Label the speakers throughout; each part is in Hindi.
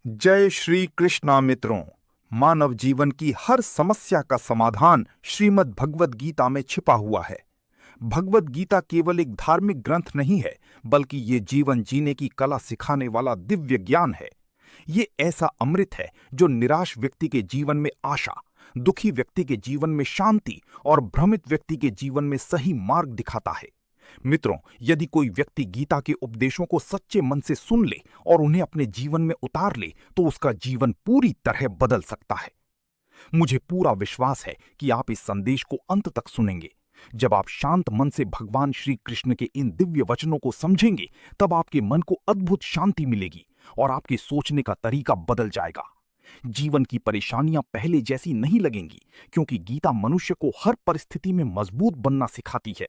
Speaker 1: जय श्री कृष्णा मित्रों। मानव जीवन की हर समस्या का समाधान श्रीमद् भगवद गीता में छिपा हुआ है। भगवद गीता केवल एक धार्मिक ग्रंथ नहीं है, बल्कि ये जीवन जीने की कला सिखाने वाला दिव्य ज्ञान है। ये ऐसा अमृत है जो निराश व्यक्ति के जीवन में आशा, दुखी व्यक्ति के जीवन में शांति और भ्रमित व्यक्ति के जीवन में सही मार्ग दिखाता है। मित्रों, यदि कोई व्यक्ति गीता के उपदेशों को सच्चे मन से सुन ले और उन्हें अपने जीवन में उतार ले, तो उसका जीवन पूरी तरह बदल सकता है। मुझे पूरा विश्वास है कि आप इस संदेश को अंत तक सुनेंगे। जब आप शांत मन से भगवान श्री कृष्ण के इन दिव्य वचनों को समझेंगे, तब आपके मन को अद्भुत शांति मिलेगी और आपके सोचने का तरीका बदल जाएगा। जीवन की परेशानियां पहले जैसी नहीं लगेंगी, क्योंकि गीता मनुष्य को हर परिस्थिति में मजबूत बनना सिखाती है।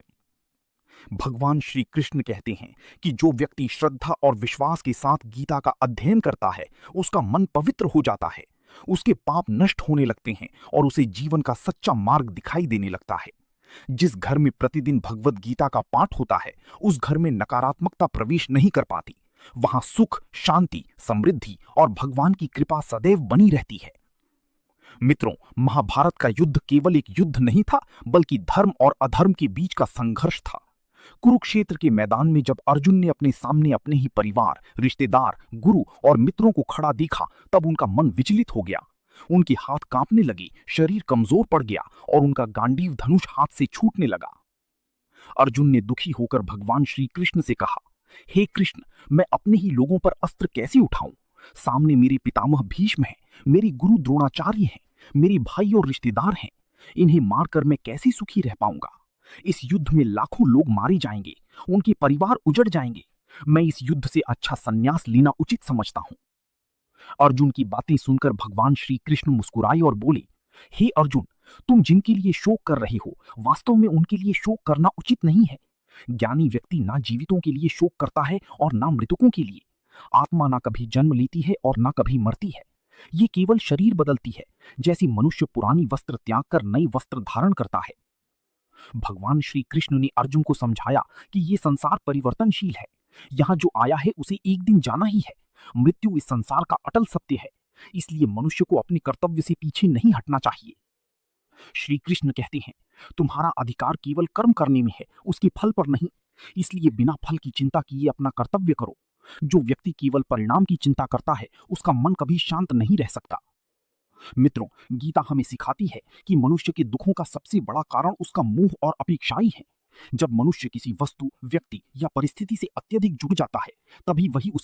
Speaker 1: भगवान श्री कृष्ण कहते हैं कि जो व्यक्ति श्रद्धा और विश्वास के साथ गीता का अध्ययन करता है, उसका मन पवित्र हो जाता है, उसके पाप नष्ट होने लगते हैं और उसे जीवन का सच्चा मार्ग दिखाई देने लगता है। जिस घर में प्रतिदिन भगवद गीता का पाठ होता है, उस घर में नकारात्मकता प्रवेश नहीं कर पाती। वहां सुख, शांति, समृद्धि और भगवान की कृपा सदैव बनी रहती है। मित्रों, महाभारत का युद्ध केवल एक युद्ध नहीं था, बल्कि धर्म और अधर्म के बीच का संघर्ष था। कुरुक्षेत्र के मैदान में जब अर्जुन ने अपने सामने अपने ही परिवार, रिश्तेदार, गुरु और मित्रों को खड़ा देखा, तब उनका मन विचलित हो गया। उनके हाथ कांपने लगे, शरीर कमजोर पड़ गया और उनका गांडीव धनुष हाथ से छूटने लगा। अर्जुन ने दुखी होकर भगवान श्री कृष्ण से कहा, हे कृष्ण, मैं अपने ही लोगों पर अस्त्र कैसे उठाऊं? सामने मेरे पितामह भीष्म हैं, मेरे गुरु द्रोणाचार्य हैं, मेरे भाई और रिश्तेदार हैं। इन्हें मारकर मैं कैसे सुखी रह पाऊंगा? इस युद्ध में लाखों लोग मारे जाएंगे, उनके परिवार उजड़ जाएंगे। मैं इस युद्ध से अच्छा संन्यास लेना उचित समझता हूं। अर्जुन की बातें सुनकर भगवान श्री कृष्ण मुस्कुराए और बोले, हे अर्जुन, तुम जिनके लिए शोक कर रहे हो, वास्तव में उनके लिए शोक करना उचित नहीं है। ज्ञानी व्यक्ति ना जीवितों के लिए शोक करता है और ना मृतकों के लिए। आत्मा ना कभी जन्म लेती है और ना कभी मरती है। ये केवल शरीर बदलती है, जैसे मनुष्य पुरानी वस्त्र त्याग कर नई वस्त्र धारण करता है। भगवान श्री कृष्ण ने अर्जुन को समझाया कि ये संसार परिवर्तनशील है। यहाँ जो आया है उसे एक दिन जाना ही है। मृत्यु इस संसार का अटल सत्य है, इसलिए मनुष्य को अपने कर्तव्य से पीछे नहीं हटना चाहिए। श्री कृष्ण कहते हैं, तुम्हारा अधिकार केवल कर्म करने में है, उसके फल पर नहीं। इसलिए बिना फल की चिंता किए अपना कर्तव्य करो। जो व्यक्ति केवल परिणाम की चिंता करता है, उसका मन कभी शांत नहीं रह सकता। मित्रों, गीता हमें सिखाती है कि मनुष्य के दुखों का सबसे बड़ा कारण उसका मोह और अपेक्षाएं है। जब मनुष्य किसी वस्तु, व्यक्ति या परिस्थिति से अत्यधिक जुड़ जाता है, तभी वही उस